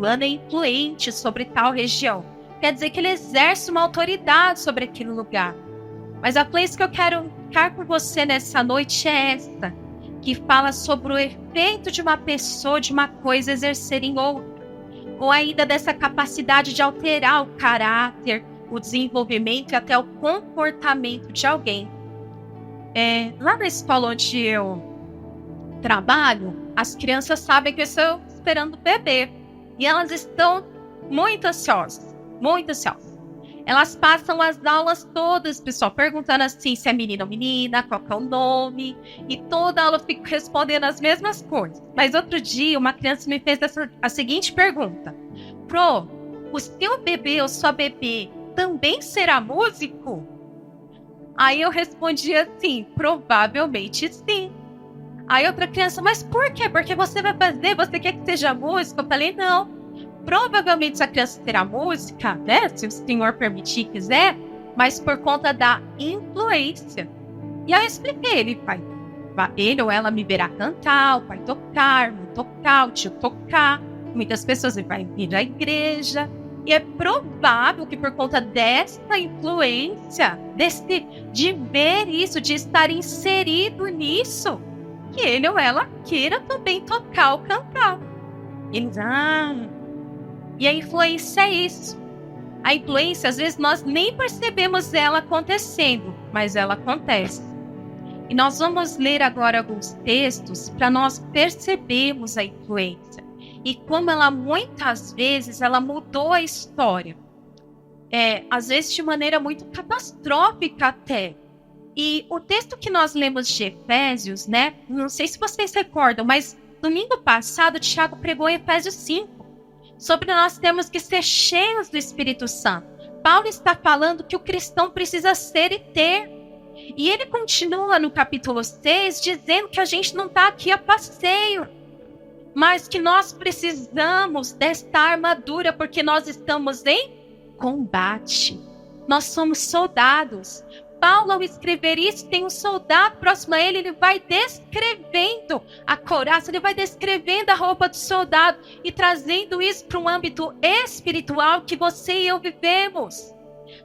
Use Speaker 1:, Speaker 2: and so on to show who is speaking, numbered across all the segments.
Speaker 1: fulano é influente sobre tal região. Quer dizer que ele exerce uma autoridade sobre aquele lugar. Mas a place que eu quero ficar com você nessa noite é esta, que fala sobre o efeito de uma pessoa, de uma coisa exercer em outra. Ou ainda dessa capacidade de alterar o caráter, o desenvolvimento e até o comportamento de alguém. Lá na escola onde eu trabalho, as crianças sabem que eu estou esperando o bebê. E elas estão muito ansiosas, muito ansiosas. Elas passam as aulas todas, pessoal, perguntando assim se é menino ou menina, qual que é o nome. E toda aula eu fico respondendo as mesmas coisas. Mas outro dia, uma criança me fez a seguinte pergunta. Pro, o seu bebê ou sua bebê também será músico? Aí eu respondi assim, provavelmente sim. Aí outra criança, mas por quê? Porque você vai fazer, você quer que seja músico? Eu falei, não. Provavelmente a criança terá música, né? Se o senhor permitir, quiser, mas por conta da influência. E aí eu expliquei, ele ou ela me verá cantar, o pai tocar, mãe tocar, o tio tocar. Muitas pessoas vai vir à igreja. E é provável que por conta dessa influência, de ver isso, de estar inserido nisso, que ele ou ela queira também tocar ou cantar. Eles, E a influência é isso. A influência, às vezes, nós nem percebemos ela acontecendo, mas ela acontece. E nós vamos ler agora alguns textos para nós percebermos a influência. E como ela, muitas vezes, ela mudou a história. Às vezes, de maneira muito catastrófica até. E o texto que nós lemos de Efésios, né? Não sei se vocês recordam, mas domingo passado, Tiago pregou em Efésios 5. Sobre nós temos que ser cheios do Espírito Santo. Paulo está falando que o cristão precisa ser e ter. E ele continua no capítulo 6 dizendo que a gente não está aqui a passeio, mas que nós precisamos desta armadura porque nós estamos em combate. Nós somos soldados. Paulo, ao escrever isso, tem um soldado próximo a ele, ele vai descrevendo a couraça, ele vai descrevendo a roupa do soldado e trazendo isso para um âmbito espiritual que você e eu vivemos.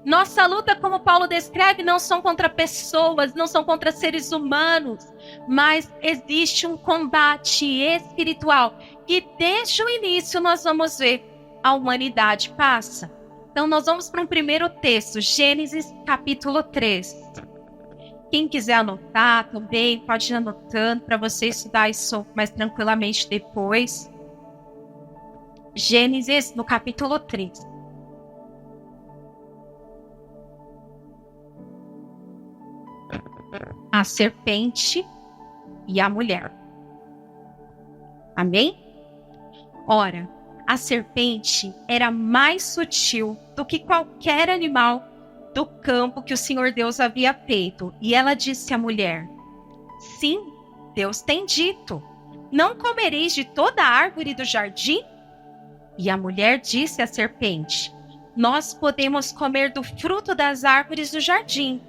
Speaker 1: Nossa luta, como Paulo descreve, não são contra pessoas, não são contra seres humanos, mas existe um combate espiritual que desde o início nós vamos ver a humanidade passa. Então, nós vamos para um primeiro texto, Gênesis capítulo 3. Quem quiser anotar também, pode ir anotando para você estudar isso mais tranquilamente depois. Gênesis no capítulo 3. A serpente e a mulher. Amém? Ora, a serpente era mais sutil do que qualquer animal do campo que o Senhor Deus havia feito. E ela disse à mulher, sim, Deus tem dito, não comereis de toda a árvore do jardim? E a mulher disse à serpente, nós podemos comer do fruto das árvores do jardim,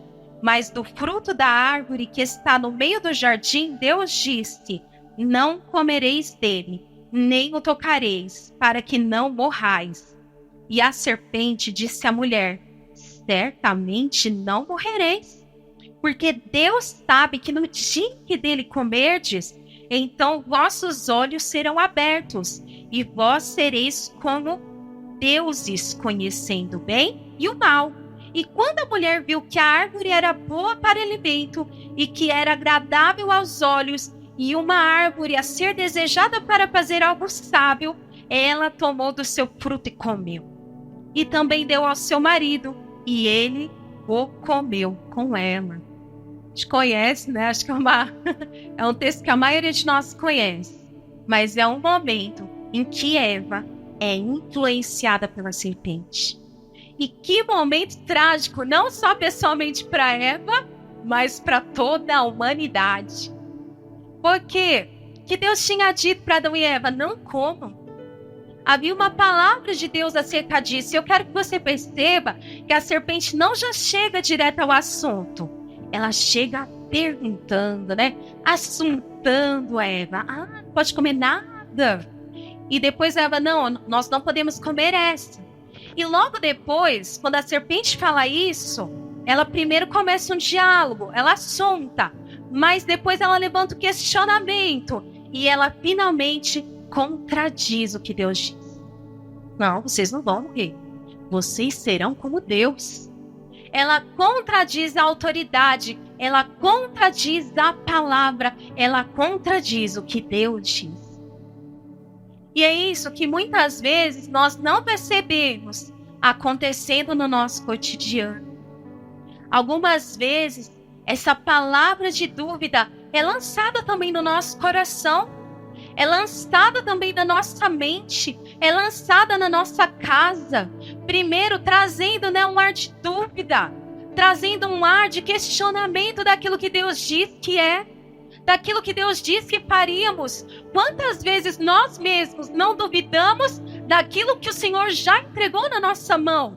Speaker 1: mas do fruto da árvore que está no meio do jardim, Deus disse, não comereis dele, nem o tocareis, para que não morrais. E a serpente disse à mulher, certamente não morrereis, porque Deus sabe que no dia que dele comerdes, então vossos olhos serão abertos, e vós sereis como deuses, conhecendo o bem e o mal. E quando a mulher viu que a árvore era boa para alimento, e que era agradável aos olhos, e uma árvore a ser desejada para fazer algo sábio, ela tomou do seu fruto e comeu. E também deu ao seu marido, e ele o comeu com ela. A gente conhece, né? Acho que é um texto que a maioria de nós conhece. Mas é um momento em que Eva é influenciada pela serpente. E que momento trágico, não só pessoalmente para Eva, mas para toda a humanidade. Porque que Deus tinha dito para Adão e Eva, não comam. Havia uma palavra de Deus acerca disso. Eu quero que você perceba que a serpente não já chega direto ao assunto. Ela chega perguntando, né? Assuntando a Eva. Não pode comer nada. E depois Eva, não, nós não podemos comer essa. E logo depois, quando a serpente fala isso, ela primeiro começa um diálogo, ela assunta, mas depois ela levanta o questionamento e ela finalmente contradiz o que Deus diz. Não, vocês não vão morrer. Vocês serão como Deus. Ela contradiz a autoridade, ela contradiz a palavra, ela contradiz o que Deus diz. E é isso que muitas vezes nós não percebemos acontecendo no nosso cotidiano. Algumas vezes, essa palavra de dúvida é lançada também no nosso coração, é lançada também na nossa mente, é lançada na nossa casa. Primeiro, trazendo um ar de dúvida, trazendo um ar de questionamento daquilo que Deus diz que é, daquilo que Deus diz que faríamos. Quantas vezes nós mesmos não duvidamos daquilo que o Senhor já entregou na nossa mão,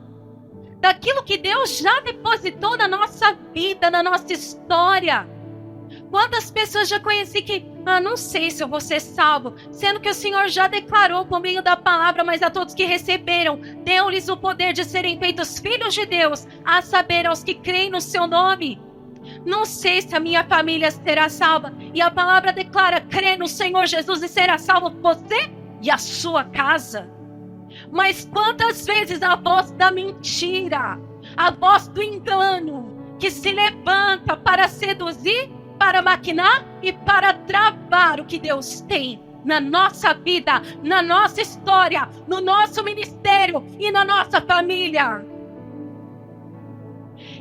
Speaker 1: daquilo que Deus já depositou na nossa vida, na nossa história? Quantas pessoas já conheci que, não sei se eu vou ser salvo, sendo que o Senhor já declarou por meio da palavra, mas a todos que receberam, deu-lhes o poder de serem feitos filhos de Deus, a saber, aos que creem no seu nome. Não sei se a minha família será salva, e a palavra declara, crê no Senhor Jesus e será salvo você e a sua casa. Mas quantas vezes a voz da mentira, a voz do engano, que se levanta para seduzir, para maquinar e para travar o que Deus tem na nossa vida, na nossa história, no nosso ministério e na nossa família.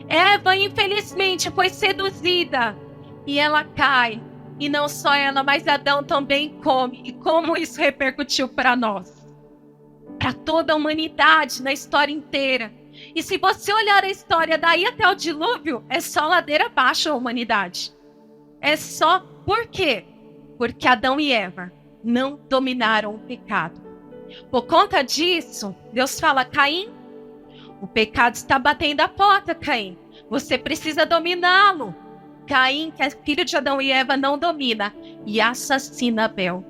Speaker 1: Eva, infelizmente, foi seduzida e ela cai. E não só ela, mas Adão também come. E como isso repercutiu para nós, para toda a humanidade, na história inteira. E se você olhar a história daí até o dilúvio, é só ladeira abaixo a humanidade. É só por quê? Porque Adão e Eva não dominaram o pecado. Por conta disso, Deus fala, Caim, o pecado está batendo a porta, Caim. Você precisa dominá-lo. Caim, que é filho de Adão e Eva, não domina e assassina Abel.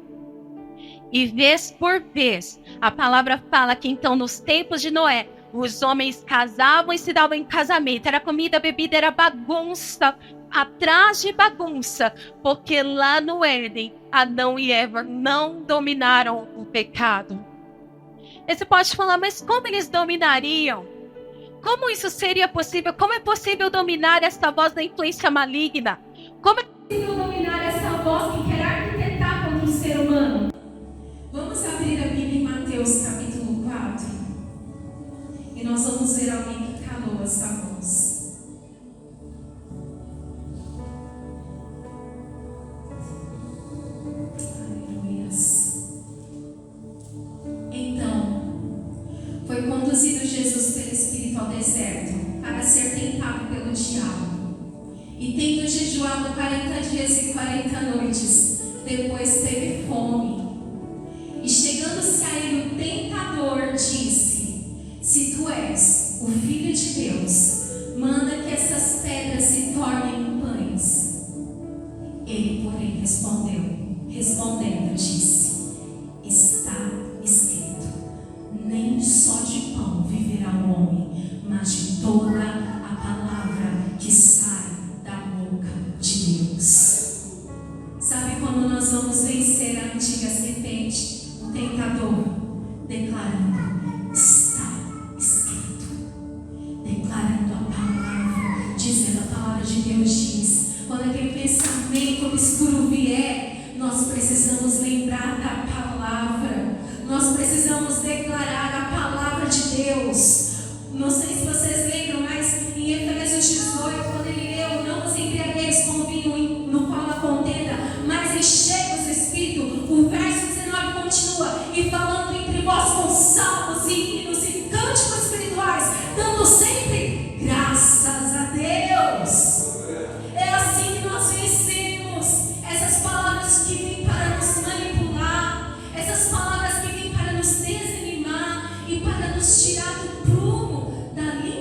Speaker 1: E vez por vez, a palavra fala que então nos tempos de Noé, os homens casavam e se davam em casamento. Era comida, bebida, era bagunça, atrás de bagunça. Porque lá no Éden, Adão e Eva não dominaram o pecado. E você pode falar, mas como eles dominariam? Como isso seria possível? Como é possível dominar essa voz da influência maligna? Como é possível dominar essa voz que quer arquitetar contra o ser humano?
Speaker 2: Vamos abrir a Bíblia em Mateus capítulo 4. E nós vamos ver alguém que calou essa voz. Aleluias. Então, foi conduzido Jesus pelo Espírito ao deserto para ser tentado pelo diabo. E tendo jejuado 40 dias e 40 noites, depois teve fome. E chegando-se a ele o tentador disse, se tu és o Filho de Deus, manda que essas pedras se tornem pães. Ele, porém, respondendo, disse, está escrito, nem só de pão viverá o homem, mas de toda a palavra que sai da boca de Deus. Sabe quando nós vamos vencer a antiga serpente? O tentador declarando, está escrito, declarando a palavra, dizendo a palavra de Deus diz. Quando aquele pensamento obscuro vier, nós precisamos lembrar da palavra, nós precisamos declarar a palavra de Deus. Não sei se vocês lembram, mas em Efésios 18, quando ele leu, não vos embriagueis com vinho no qual há contenda, mas enchei-vos do Espírito, o verso 19 continua, e falando entre vós com salmos e hinos e cânticos espirituais, dando sempre graças a Deus. É assim que nós vencemos essas palavras que vêm para nos manipular, essas palavras que vêm para nos desanimar e para nos tirar do prumo, da linha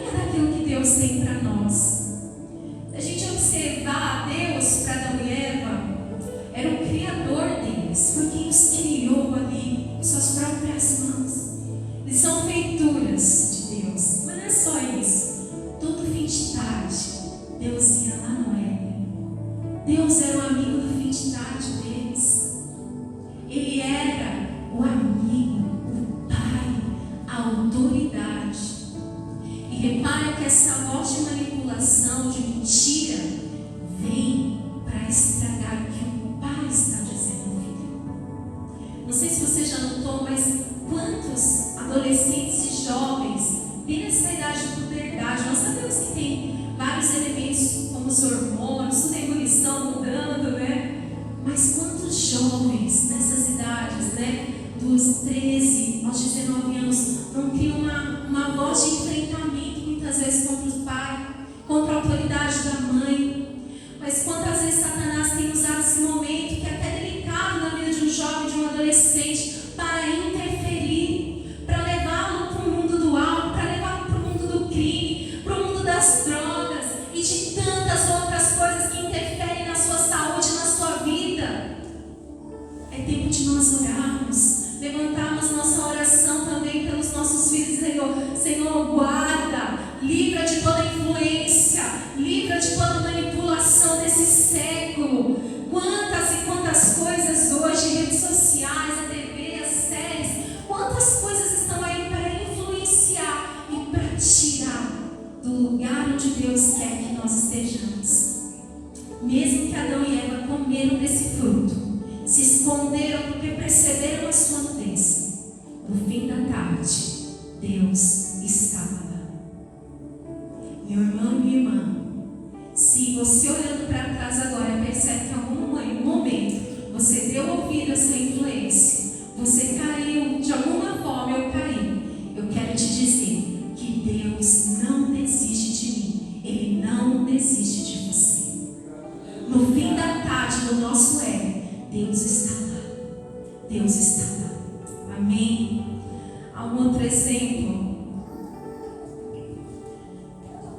Speaker 2: Repara que essa voz de manipulação, de mentira, vem para estragar o que o pai está dizendo, filho. Não sei se você já notou, mas quantos adolescentes e jovens têm nessa idade de puberdade? Nós sabemos que tem vários elementos como os hormônios, tudo é evolução mudando, né? Mas quantos jovens nessas idades, né? Dos 13 aos 19 anos, não tem uma voz de enfrentamento muitas vezes contra o pai, contra a autoridade da mãe. Mas quantas vezes Satanás tem usado esse momento, que é até delicado na vida de um jovem, de um adolescente, para interferir, para levá-lo para o mundo do álcool, para levá-lo para o mundo do crime, para o mundo das drogas e de tantas outras coisas que interferem na sua saúde, na sua vida. É tempo de nós orarmos, levantarmos nossa oração também pelos nossos filhos, Senhor, guarda, livra de toda influência, livra de toda manipulação desse século. Quantas e quantas coisas hoje, redes sociais, a TV, as séries, quantas coisas estão aí para influenciar e para tirar do lugar onde Deus quer que nós estejamos. Mesmo que Adão e Eva comeram desse fruto, se esconderam porque perceberam a sua nudez, no fim da tarde, Deus estava lá. Meu irmão e minha irmã, se você olhando para trás agora percebe que em algum momento você deu ouvido a essa influência, você caiu, de alguma forma eu caí, eu quero te dizer que Deus não desiste de mim, Ele não desiste de você. No fim da tarde, no nosso Deus está lá. Deus está lá. Amém? Algum outro exemplo?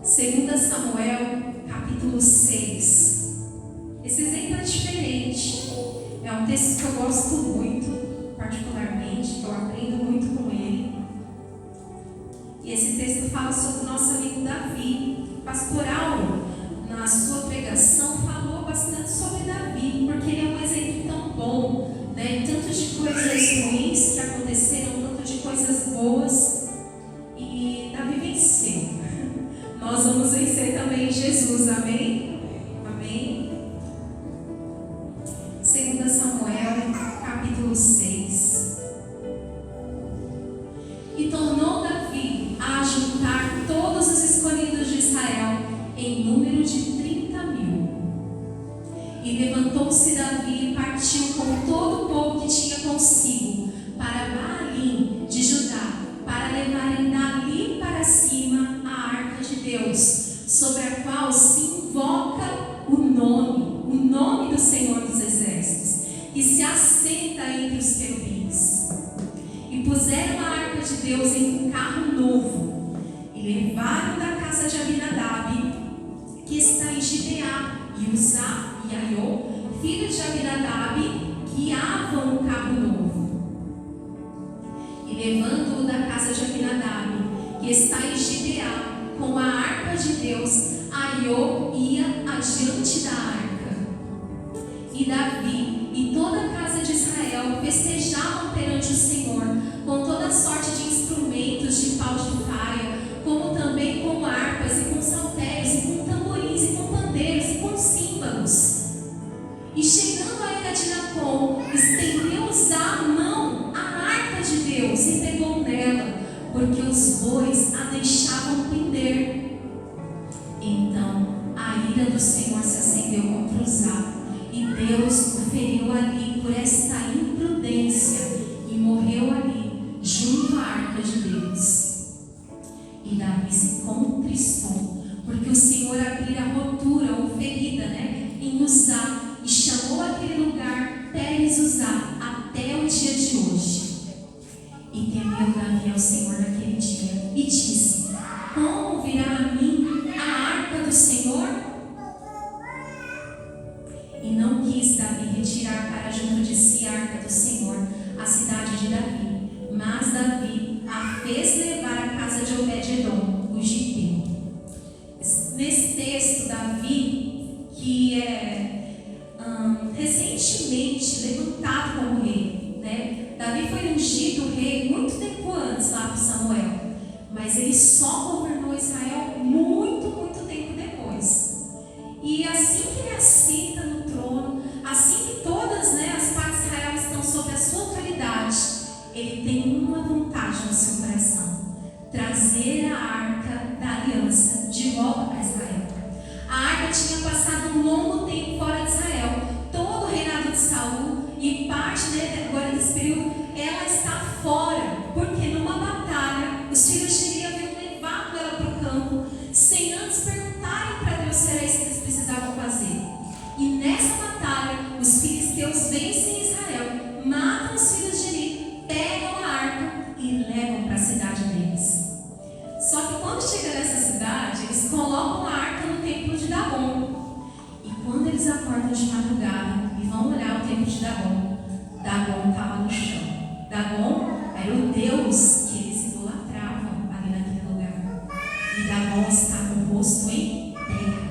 Speaker 2: 2 Samuel, capítulo 6. Esse exemplo é diferente. É um texto que eu gosto muito, particularmente, que eu aprendo muito com ele. E esse texto fala sobre o nosso amigo Davi. Pastoral, na sua pregação, falou bastante sobre Davi, porque ele é um exemplo tão bom, né? Tanto de coisas ruins que aconteceram, tanto de coisas boas. E Davi venceu. Nós vamos vencer também em Jesus, amém? Amém? 2 Samuel, capítulo 6. E tornou Davi a juntar todos os escolhidos de Israel em número de 30.000. E levantou-se Davi e partiu com todo o povo que tinha consigo para Baalim de Judá, para levarem dali para cima a arca de Deus, sobre a qual se invoca o nome do Senhor dos Exércitos, que se assenta entre os querubins. E puseram a arca de Deus em um carro novo, e levaram da casa de Abinadab, que está em Gibeá, e Uzá e Aiô, filhos de Abinadab, guiavam o carro novo. E levando-o da casa de Abinadab, que está em Gibeá, com a arca de Deus, Aiô ia adiante da arca. E Davi e toda a casa de Israel festejavam perante o Senhor, com toda sorte de instrumentos de pau de faia, como também com harpas e com saltérios e com tamborins e com pandeiros e com símbolos. E chegando a Era de Nacon, estendeu-os a mão à arca de Deus e pegou nela, porque os bois a deixavam pender. Então a ira do Senhor se acendeu contra Uzá, e Deus o feriu ali por esta imprudência, e morreu ali, junto à arca de Deus. E Davi se contristou, porque o Senhor abrira a rotura ou ferida, em Uzá, e chamou aquele lugar Pérez Uzá até o dia de hoje. E temeu Davi ao Senhor naquele dia, e disse: como virá a mim a arca do Senhor? E não quis Davi retirar para junto de si a arca do Senhor, a cidade de Davi, mas Davi a fez levar à casa de Obed-edom, o giteu. Nesse texto, Davi, que é recentemente levantado como rei, Davi foi ungido rei muito tempo antes lá por Samuel, mas ele só governou Israel muito, muito tempo depois. E assim que ele assenta no trono, assim que todas, as partes de Israel estão sob a sua autoridade, ele tem uma vontade no seu coração: trazer a arca da aliança de volta para Israel. A arca tinha passado um longo tempo fora de Israel. Todo o reinado de Saul e parte agora desse período, ela está fora, porque numa batalha os filhos de Eli haviam levado ela para o campo sem antes perguntarem para Deus se era isso que eles precisavam fazer. E nessa batalha os filisteus vencem Israel, matam os filhos de Eli, pegam a arca e levam para a cidade deles. Só que quando chega nessa cidade, eles colocam a arca no templo de Dagom. E quando eles acordam de madrugada e vão olhar o templo de Dagom, Dagom estava no chão. Dagom era o deus que eles idolatravam ali naquele lugar. E Dagom está com o rosto em terra.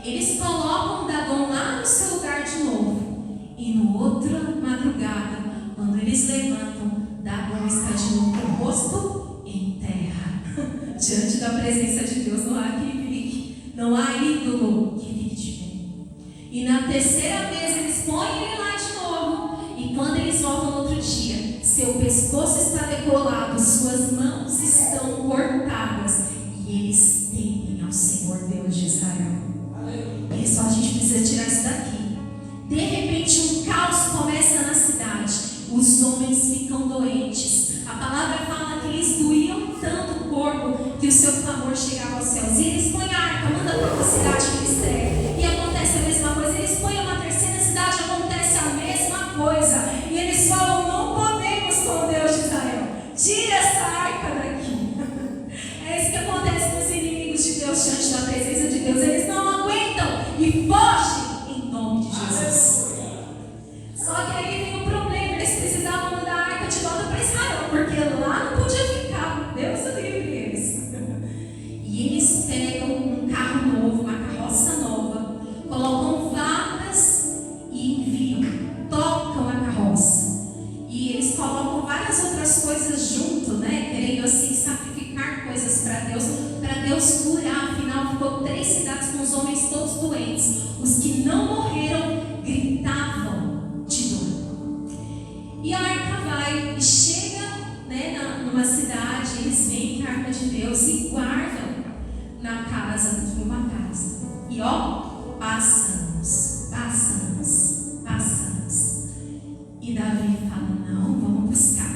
Speaker 2: Eles colocam Dagom lá no seu lugar de novo. E no outra madrugada, quando eles levantam, Dagom está de novo com o rosto em terra. Diante da presença de Deus não há que fique, não há ídolo que fique de pé. E na terceira vez eles põem ele lá de novo. E quando eles voltam no outro dia, seu pescoço está decolado, suas mãos estão cortadas. E eles temem ao Senhor Deus de Israel. E só a gente precisa tirar isso daqui. De repente um caos começa na cidade. Os homens ficam doentes. A palavra fala que eles doíam tanto o corpo que o seu clamor chegava aos céus. E eles põem a arca, mandam para outra cidade que eles têm. E acontece a mesma coisa. Eles põem uma terceira cidade, acontece a mesma coisa. E eles falam: não podemos com o Deus de Israel. Tira essa arca daqui. É isso que acontece com os inimigos de Deus diante da presença de Deus. Eles não aguentam e fogem em nome de Jesus. Só que aí vem o problema. Eles precisavam mandar a arca de volta para Israel, porque lá não podia ficar. Deus o livre eles. E eles pegam um carro novo, uma carroça nova, colocam vacas e enviam, tocam a carroça. E eles colocam várias outras coisas junto, querendo assim sacrificar coisas para Deus curar. Afinal, ficou 3 cidades com os homens todos doentes. Os que não morreram gritavam de dor. E a arca vai e chega numa cidade. Eles veem a arca de Deus e guardam na casa, numa casa. E passamos. E Davi fala: não, vamos buscar,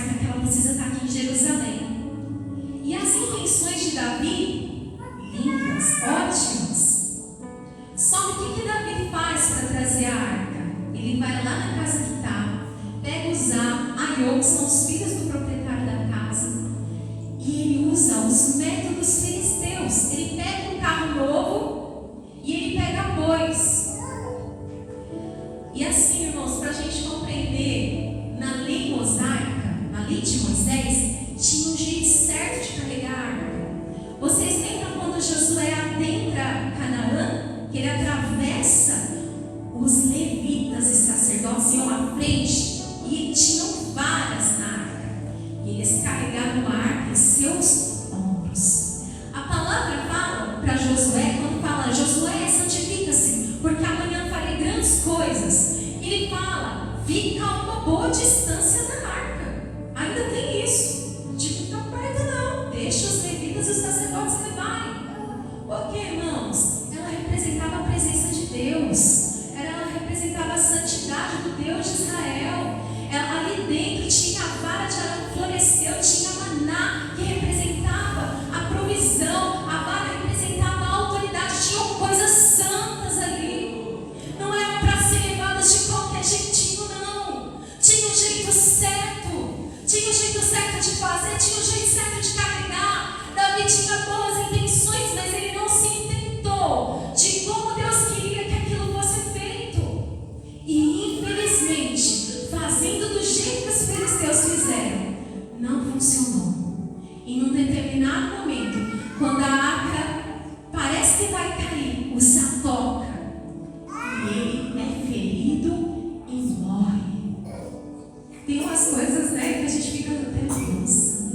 Speaker 2: porque ela precisa estar aqui em Jerusalém. E as intenções de Davi, lindas, ótimas. Só que o que Davi faz para trazer a arca? Ele vai lá na casa que está, pega Uzá, Aiô, que são os filhos do proprietário da casa, e ele usa os métodos filisteus. Ele pega um carro novo e ele pega bois. E assim, irmãos, para a gente compreender, na lei mosaica, na lei de Moisés, tinha um jeito certo de carregar a arca. Vocês lembram quando Josué adentra Canaã, que ele atravessa? Os levitas e sacerdotes iam à frente e tinham varas na arca. E eles carregavam a arca em seus ombros. A palavra fala para Josué, quando fala: Josué, santifica-se, porque amanhã farei grandes coisas. Ele fala: fica a uma boa distância da arca. Ainda tem isso. De ficar perto não. Deixa os levitas e os sacerdotes levarem. Porque, irmãos, ela representava a presença de Deus. Ela representava a santidade do Deus de Israel. Ali dentro tinha a vara de Arão que floresceu, tinha maná que representava a provisão, a vara representava a autoridade, tinham coisas santas ali. Não eram para ser levadas de qualquer jeitinho, não. Tinha um jeito certo, tinha um jeito certo de fazer, tinha um jeito certo de carregar. Davi tinha boas intenções, mas ele não se intentou de como Deus queria que aquilo fosse feito. E infelizmente, fazendo do jeito que os filisteus fizeram, não funcionou. Em um determinado momento, quando a arca parece que vai cair, Uzá toca e ele é ferido e morre. Tem umas coisas, que a gente fica até: nossa,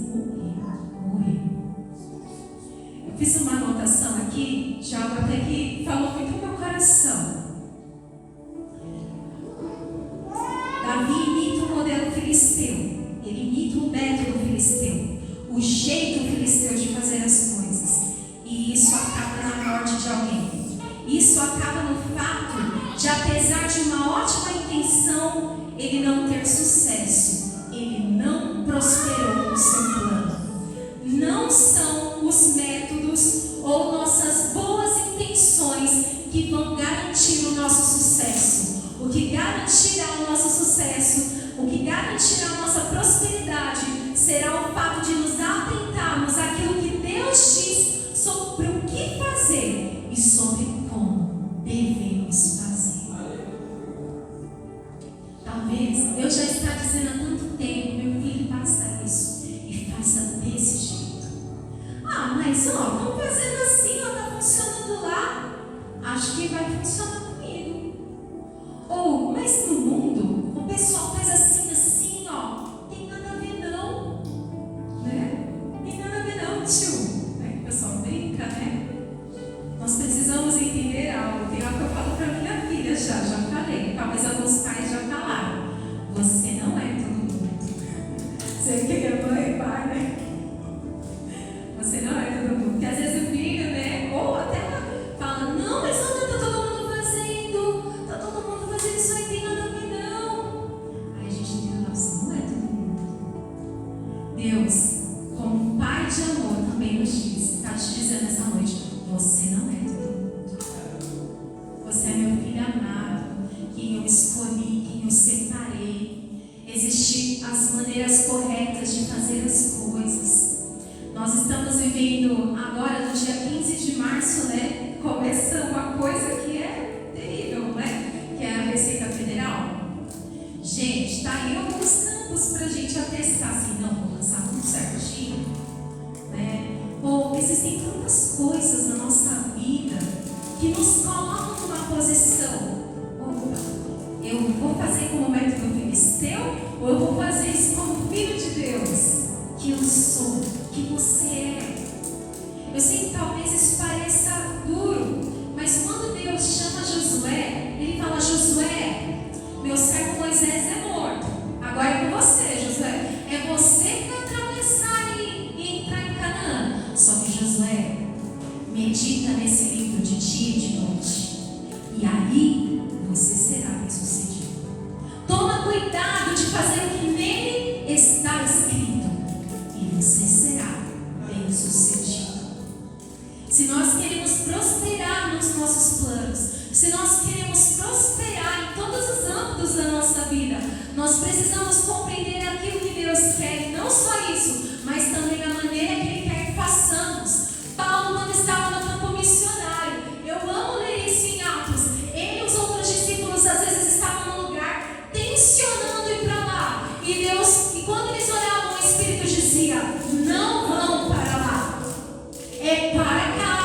Speaker 2: filisteu, o jeito filisteu de fazer as coisas. E isso acaba na morte de alguém. Isso acaba no fato de, apesar de uma ótima intenção, ele não ter sucesso. Ele não prosperou no seu plano. Não são os métodos ou nossas boas intenções que vão garantir o nosso sucesso. O que garantirá o nosso sucesso, o que garantirá a nossa prosperidade, será o fato de nos atentarmos àquilo que Deus diz sobre o que fazer e sobre como devemos fazer. Talvez Deus já está dizendo há tanto tempo: meu filho, faça isso e faça desse jeito. Ah, mas vamos fazendo assim, está funcionando lá, acho que vai funcionar comigo. Ou, mas no mundo, o pessoal faz assim, tem nada a ver não, né? Tem nada a ver não, tio. O pessoal brinca, né? Nós precisamos entender algo. Tem algo que eu falo para minha filha, já falei, talvez alguns pais já falaram: você não é todo mundo. Você que é mãe, pai, né? Você não é todo mundo. Porque às vezes o filho, né? Ou até ela fala: não, mas não está todo mundo fazendo. Está todo mundo fazendo isso aí, tem nada a ver não. Aí a gente diz: nossa, não é todo mundo. Deus, como Pai de amor, também nos diz, está te dizendo essa noite: você não é todo mundo. Você é meu filho amado, quem eu escolhi, quem eu separei. Existem as maneiras corretas de fazer as coisas. Nós estamos vivendo agora, no dia 15 de março, né? Começa uma coisa que é terrível, né? Que é a Receita Federal. Gente, tá aí alguns campos pra gente atestar assim: não, vou lançar tudo certinho, né? Ou existem tantas coisas na nossa vida que nos colocam numa posição: opa, eu vou fazer como método filisteu, ou eu vou fazer isso como filho de Deus que eu sou, que você é. Eu sei que talvez isso pareça duro, mas quando Deus chama Josué, ele fala: Josué, meu servo Moisés é morto, agora é com você, Josué. É você que vai atravessar e entrar em Canaã. Só que, Josué, medita nesse livro de dia e de noite, e aí você será bem sucedido. Toma cuidado de fazer o que nele está escrito, e você será bem sucedido. Se nós queremos prosperar nos nossos planos, se nós queremos prosperar em todos os âmbitos da nossa vida, nós precisamos compreender aquilo que Deus quer, e não só isso, mas também a maneira que Ele quer que façamos. Paulo, quando estava no campo missionário, eu amo ler isso em Atos, ele e os outros discípulos às vezes estavam num lugar tensionando ir para lá, e quando eles oravam, o Espírito dizia: não vão para lá, é para cá.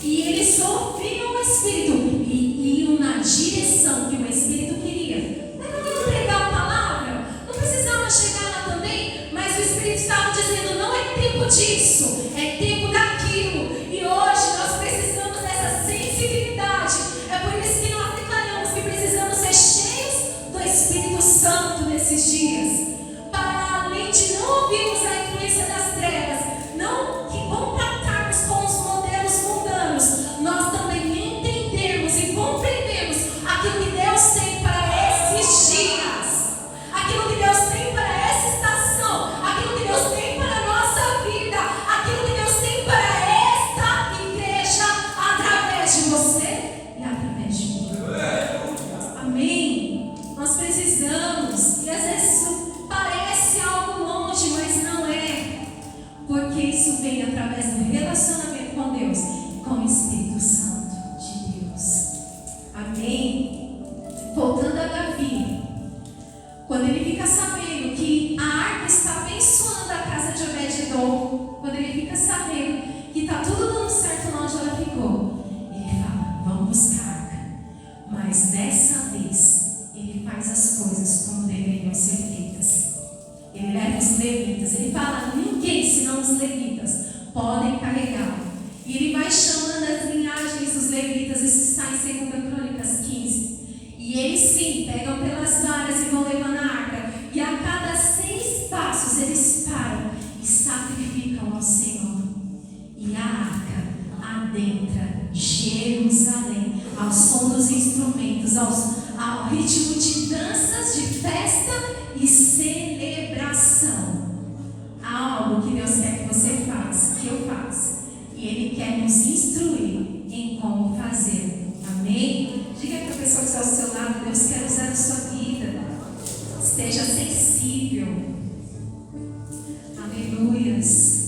Speaker 2: E eles ouviam o Espírito e iam na direção que o Espírito queria. Mas não iam pregar a palavra, não precisava chegar lá também, mas o Espírito estava dizendo: não é tempo disso, é tempo daquilo. E hoje nós precisamos dessa sensibilidade. É por isso que nós declaramos que precisamos ser cheios do Espírito Santo nesses dias, para além de não ouvirmos a influência das trevas, não que compactarmos com os modelos mundanos, nós também entendermos e compreendemos aquilo que Deus tem para esses dias, aquilo que Deus tem para essa estação, aquilo que Deus tem para a nossa vida, aquilo que Deus tem para esta igreja, através de você e através de mim. Amém? Nós precisamos, e às vezes isso parece algo longe, mas não é, porque isso vem através do relacionamento com Deus e com o Espírito Santo de Deus. Amém? Voltando a Davi, quando ele fica sabendo que a arca está abençoando a casa de Obed-edom, quando ele fica sabendo que está tudo dando certo lá onde ela ficou, ele fala: vamos buscar a arca. Mas dessa vez ele faz as coisas como deveriam ser feitas. Ele leva os levitas, ele fala: ninguém senão os levitas podem carregar. E ele vai chamando as linhagens dos levitas, isso está em 2 Crônicas 15. E eles sim pegam pelas varas e vão levando a arca. E a cada 6 passos eles param Jerusalém, ao som dos instrumentos, ao ritmo de danças, de festa e celebração. Há algo que Deus quer que você faça, que eu faça, e Ele quer nos instruir em como fazer. Amém? Diga para a pessoa que está ao seu lado: Deus quer usar a sua vida. Esteja sensível. Aleluias.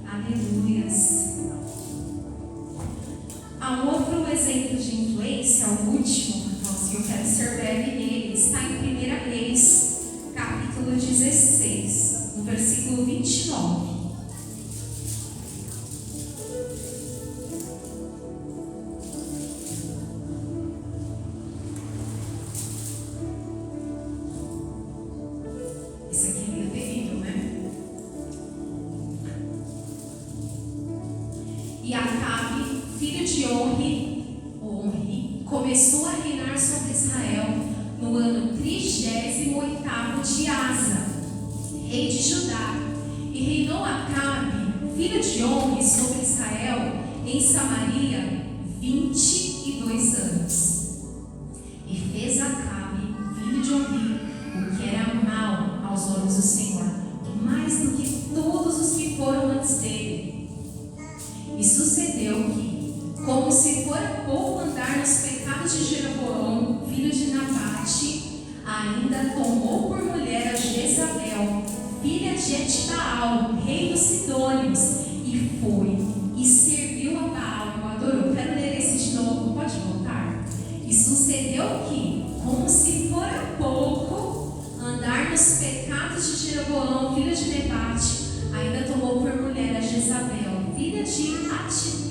Speaker 2: Aleluias. Há um outro exemplo de influência, o último, que eu quero ser breve nele, está em 1 Reis, capítulo 16, no versículo 29. Esse aqui é meio terrível, né? E Acabe, filho de Onri, começou a reinar sobre Israel no ano 38º de Asa, rei de Judá. E reinou Acabe, filho de Onri, sobre Israel em Samaria 22 anos. E fez Acabe, filho de Onri, o que era mal aos olhos do Senhor, mais do que todos os que foram antes dele. E sucedeu que, como se fora pouco andar nos pecados de Jeroboão, filho de Nabate, ainda tomou por mulher a Jezabel, filha de Etbaal, rei dos Sidônios, e foi e serviu a Baal e o adorou. Quero ler esse de novo, pode voltar? E sucedeu que, como se fora pouco andar nos pecados de Jeroboão, filho de Nebate, ainda tomou por mulher a Jezabel, filha de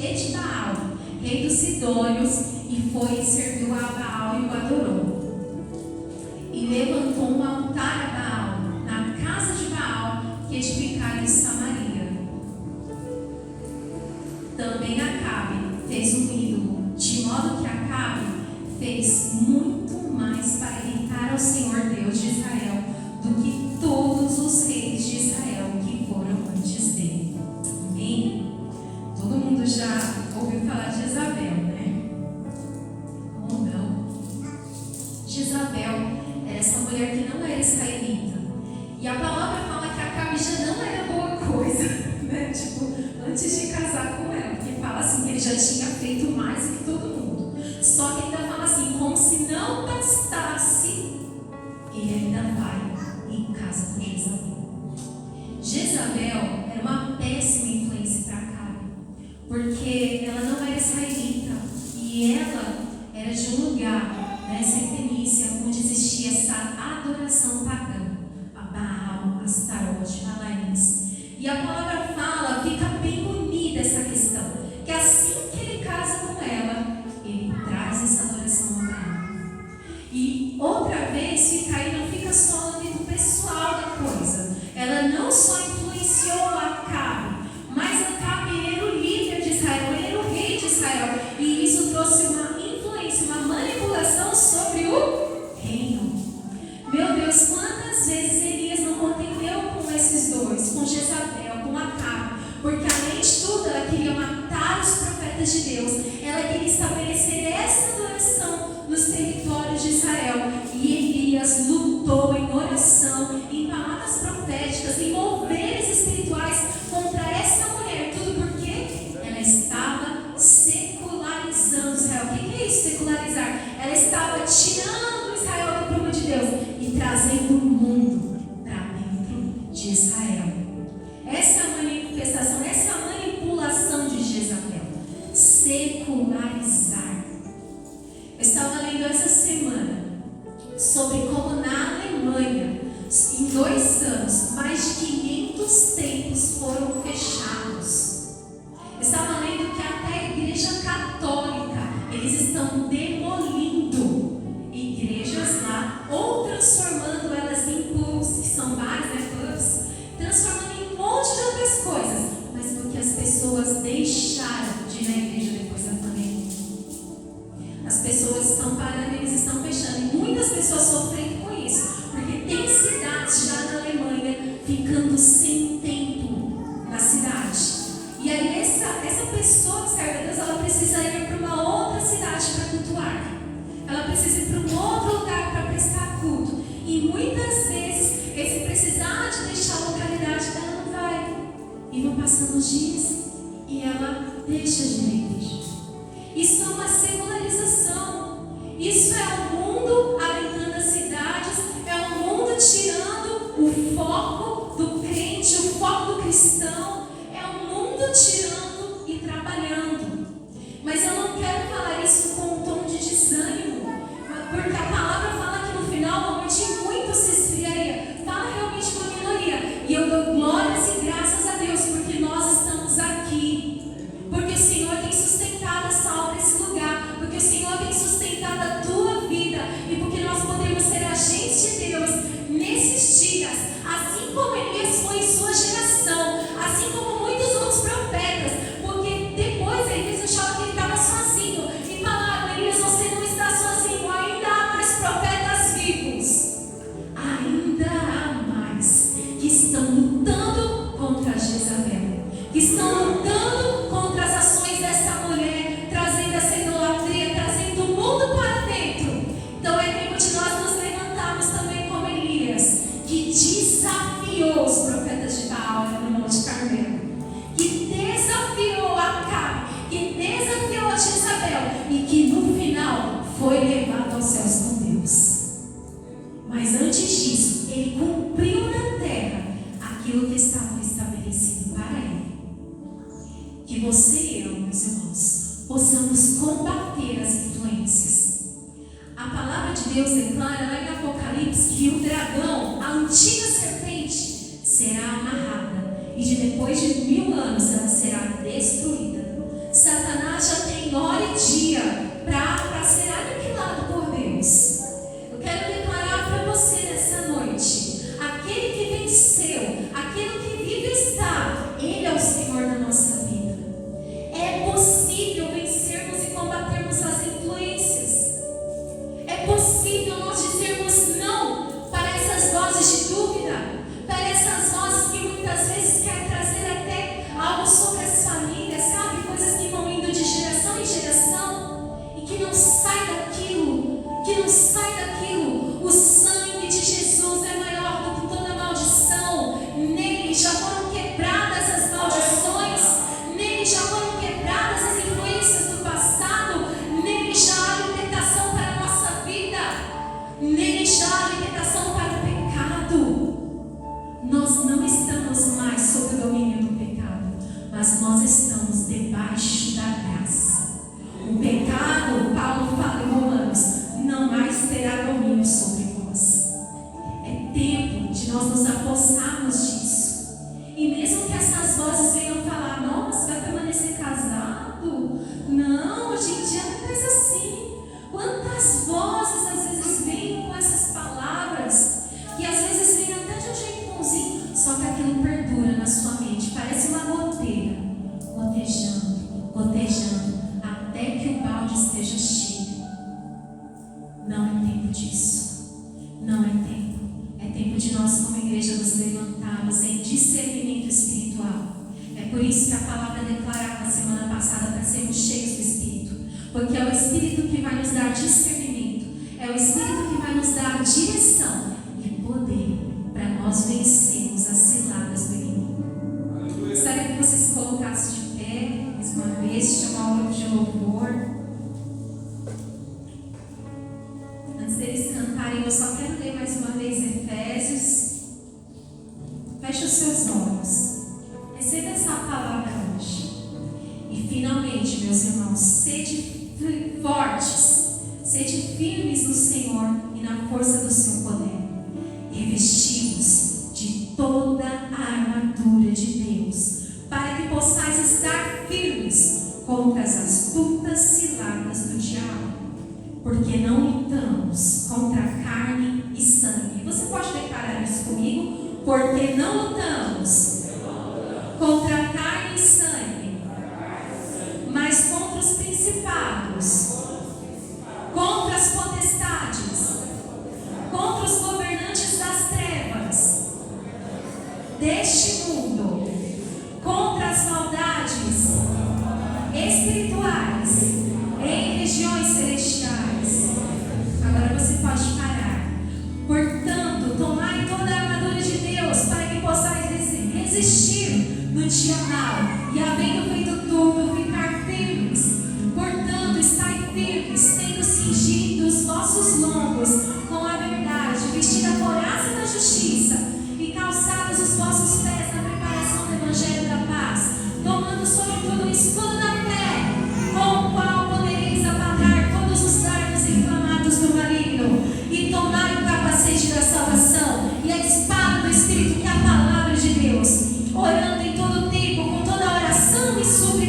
Speaker 2: Etbaal, rei dos Sidônios, e foi e serviu a Baal e o adorou. E levantou um altar a Baal, na casa de Baal, que edificara em Samaria. Também Acabe fez um ídolo, de modo que Acabe fez muito mais para irritar ao Senhor Deus de Israel do que todos os reis de Israel que foram antes dele. Amém? Todo mundo já ouviu falar de Jezabel, né? Ou não? Jezabel era essa mulher que não era israelita. E a palavra fala que Acabe já não era boa coisa, né? Tipo, antes de casar com ela. Porque fala assim que ele já tinha feito mais do que todo mundo. Só que ainda fala assim, como se não bastasse, ele ainda vai e casa com Jezabel. Jezabel era uma péssima influência para Acabe, porque ela não era israelita e ela era de um lugar, nessa Fenícia, onde existia essa adoração pagã, a Baal, Astarote, Balaíns. E a palavra fala, fica bem bonita essa questão, que assim que ele casa com ela, ele traz essa adoração a Baal. E outra vez, fica aí, não fica só no âmbito pessoal da coisa. Ela não só influenciou Acabe, mas Acabe era o líder de Israel, ele era o rei de Israel. E isso trouxe uma influência, uma manipulação sobre o reino. Meu Deus, quantas vezes Elias não contendeu com esses dois, com Jezabel, com Acabe, porque além de tudo ela queria matar os profetas de Deus, ela queria estabelecer essa adoração nos territórios de Israel. E Elias lutou em oração, em palavras proféticas, em moveres espirituais contra essa mulher, tudo porque ela estava secularizando Israel. O que é isso, secularizar? Ela estava tirando Israel do prumo de Deus e trazendo o mundo para dentro de Israel. Essa é a manifestação, essa é a manipulação de Jezabel. Secularizar. Eu estava lendo essa semana sobre como na Alemanha, em 2 anos, mais de 500 templos foram fechados. Eu estava lendo que até a Igreja Católica, eles estão demolindo igrejas lá, ou transformando elas em pubs, que são bares, né, pubs, transformando em um monte de outras coisas, mas porque as pessoas deixaram de ir na igreja depois da pandemia. As pessoas estão parando, eles estão fechando, e muitas pessoas sofrem com isso, porque tem cidades já na Alemanha ficando sem templo na cidade. E aí essa pessoa que serve a Deus, ela passando os dias e ela deixa de ir à igreja. Isso é uma secularização. Isso é o mundo habitando as cidades, é o mundo tirando o foco do crente, o foco do cristão, é o mundo tirando e trabalhando. Mas eu não quero falar isso com um tom de desânimo, porque a palavra fala que no final o amor de muitos se esfriaria. Fala realmente com a minoria. E eu dou glórias e graças a Deus, porque nós estamos aqui. Porque o Senhor tem sustentado essa obra, esse lugar. Porque o Senhor tem sustentado a tua vida. E porque nós podemos ser agentes de Deus nesses dias. Assim como Elias foi em sua geração. Assim como muitos outros profetas. Porque depois Elias achava que ele estava sozinho. E falaram: Elias, você não está sozinho. Ainda há mais profetas vivos. Ainda há mais que estão lutando contra Jezabel. Que estão lutando contra as ações dessa mulher, trazendo essa idolatria, trazendo o mundo para dentro. Então é tempo de nós nos levantarmos também como Elias, que desafiou os profetas de Baal no Monte Carmelo, que desafiou Acabe, que desafiou a Jezabel e que no final foi levado aos céus com Deus. Mas antes disso, ele cumpriu na terra aquilo que estava estabelecido para ele. Que você e eu, meus irmãos, possamos combater as influências. A palavra de Deus declara lá em Apocalipse que o dragão, a antiga serpente, será amarrada e depois de 1000 anos ela será destruída. Satanás já tem hora e dia para ser aniquilado por Deus. Eu quero declarar para você nessa noite: aquele que venceu, aquele que vive e está, ele é o Senhor da nossa vida. É possível vencermos e combatermos as influências. É possível nós dizermos não para essas vozes de dúvida, para essas vozes que muitas vezes querem trazer até algo sobre as famílias, sabe? Coisas que vão indo de geração em geração e que não sai daquilo, O sangue de Jesus é maior do que toda maldição. Nele já foram quebradas as maldições, nele já foram quebradas as influências do passado, nele já há libertação para a nossa vida, nele já há libertação para o pecado. Nós não estamos mais sob o domínio do pecado, mas nós estamos debaixo da graça. O pecado, Paulo fala em Romanos, não mais terá domínio sobre nós. É tempo de nós nos apossarmos disso. E mesmo que essas vozes venham falar: nossa, vai permanecer casado? Não, hoje em dia não é mais assim. Quantas vozes às vezes vêm com essas palavras, que às vezes vêm até de um jeito bonzinho, só que aquilo perdura na sua mente, parece uma goteira, gotejando, até que o balde esteja cheio. Não é tempo disso. Não é tempo. É tempo de nós, como igreja, nos levantarmos em discernimento espiritual. É por isso que a palavra declarava na semana passada para sermos cheios do Espírito. Porque é o Espírito que vai nos dar discernimento. É o Espírito que vai nos dar direção e poder para nós vencermos as ciladas do inimigo. Gostaria que você se colocasse de pé mais uma vez, chamar o grupo de louvor. Antes deles cantarem, eu só quero ler mais uma vez Efésios. Feche os seus olhos. Receba essa palavra hoje. E finalmente, meus irmãos, sede fortes, sede firmes no Senhor e na força do seu poder. Revestivos de toda a armadura de Deus, para que possais estar firmes contra as astutas ciladas do diabo. Porque não lutamos contra carne e sangue. Você pode declarar isso comigo? Porque não lutamos contra carne e sangue, mas contra os principados, contra as potestades, contra os governantes das trevas deste mundo, contra as maldades espirituais em regiões celestiais. Agora você pode parar. Portanto, tomai toda a armadura de Deus para que possais resistir no dia mau, e havendo feito tudo, ficar firmes. Portanto, estai firmes, tendo cingido os vossos lombos com a verdade, vestindo a couraça da justiça, e calçados os vossos pés na preparação do evangelho da paz, tomando sobretudo o escudo da fé, com o qual podereis apagar todos os dardos inflamados do maligno, e tomai o capacete da salvação e a espada do Espírito, que é a palavra de Deus, orando em todo tempo com toda oração e súplica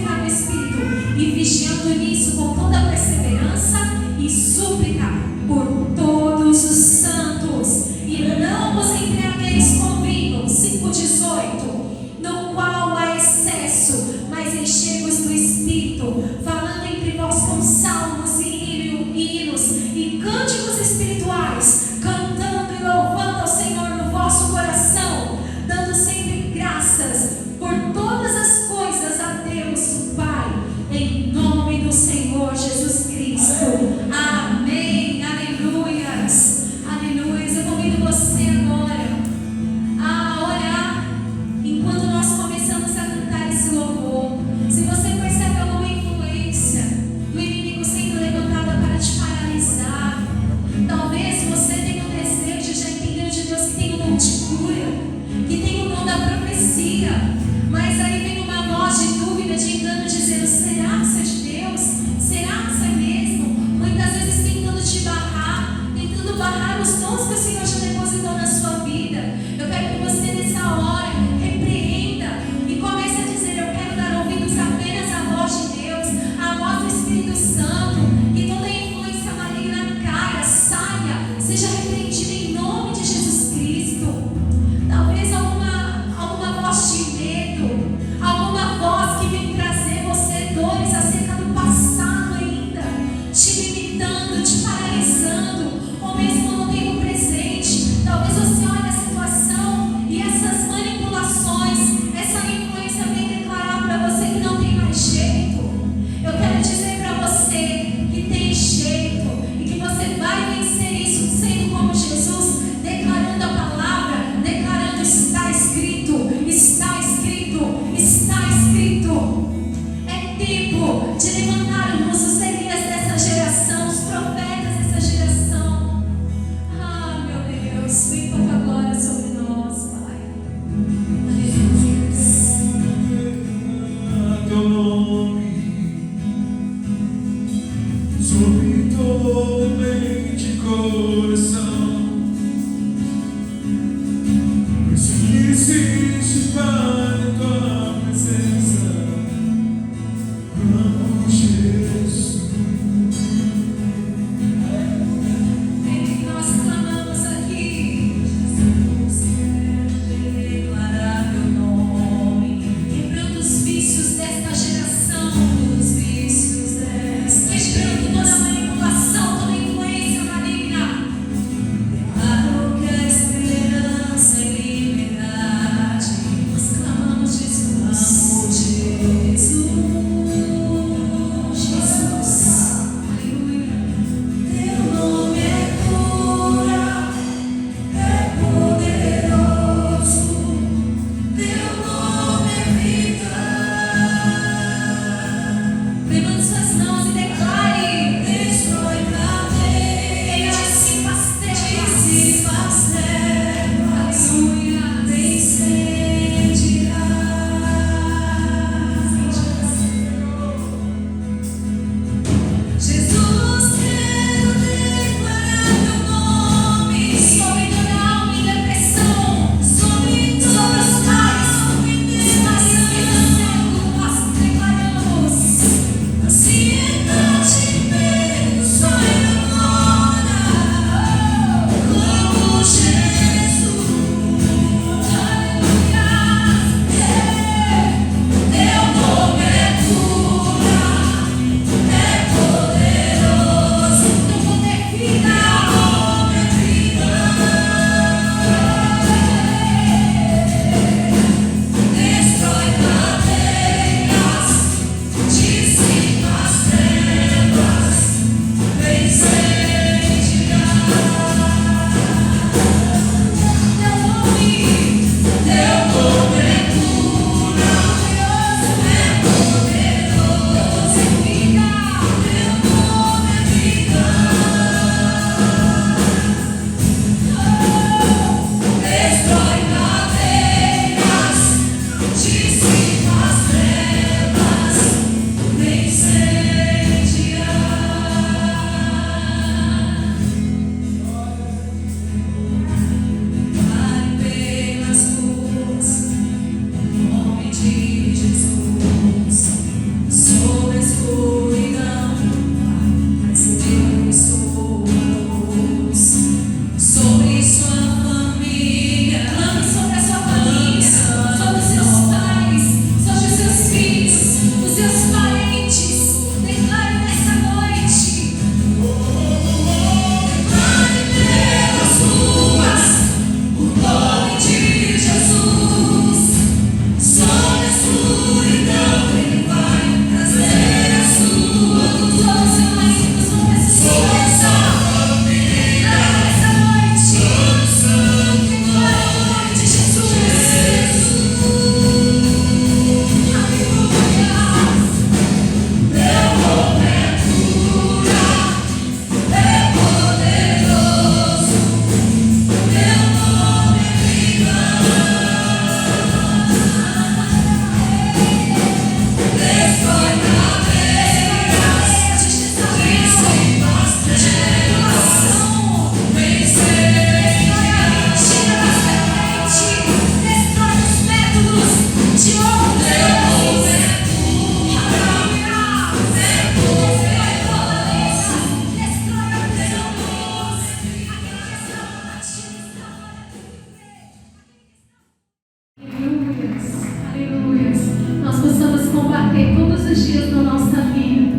Speaker 2: combater todos os dias da nossa vida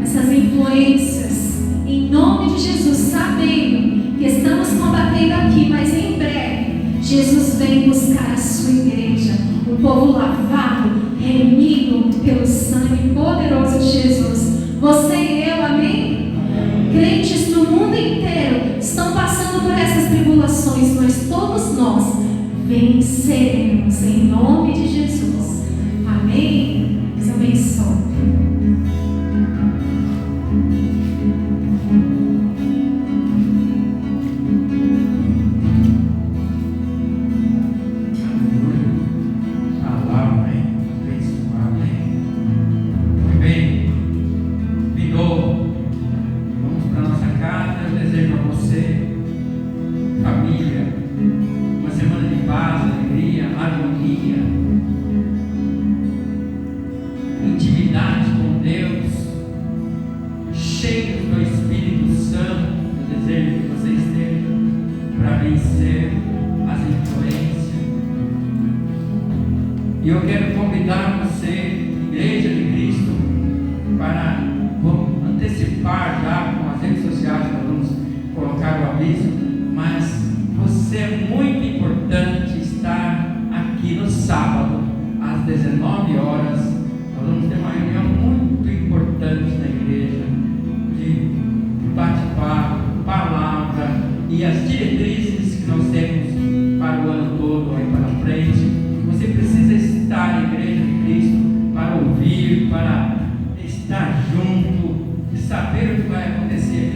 Speaker 2: essas influências, em nome de Jesus, sabendo que estamos combatendo aqui, mas em breve Jesus vem buscar a sua igreja, o povo lavado, remido pelo sangue poderoso de Jesus. Você e eu, amém? Crentes no mundo inteiro estão passando por essas tribulações, mas todos nós venceremos em nome de Jesus. Amém? Deus abençoe.
Speaker 3: E eu quero convidar você, Igreja de Cristo, para antecipar já com as redes sociais, nós vamos colocar o aviso, mas você é muito importante estar aqui no sábado, às 19 horas. Nós vamos ter uma reunião muito importante na igreja, de bate-papo, palavra e as diretrizes que nós temos para o ano todo, aí para frente. Você precisa estar na Igreja de Cristo para ouvir, para estar junto, saber o que vai acontecer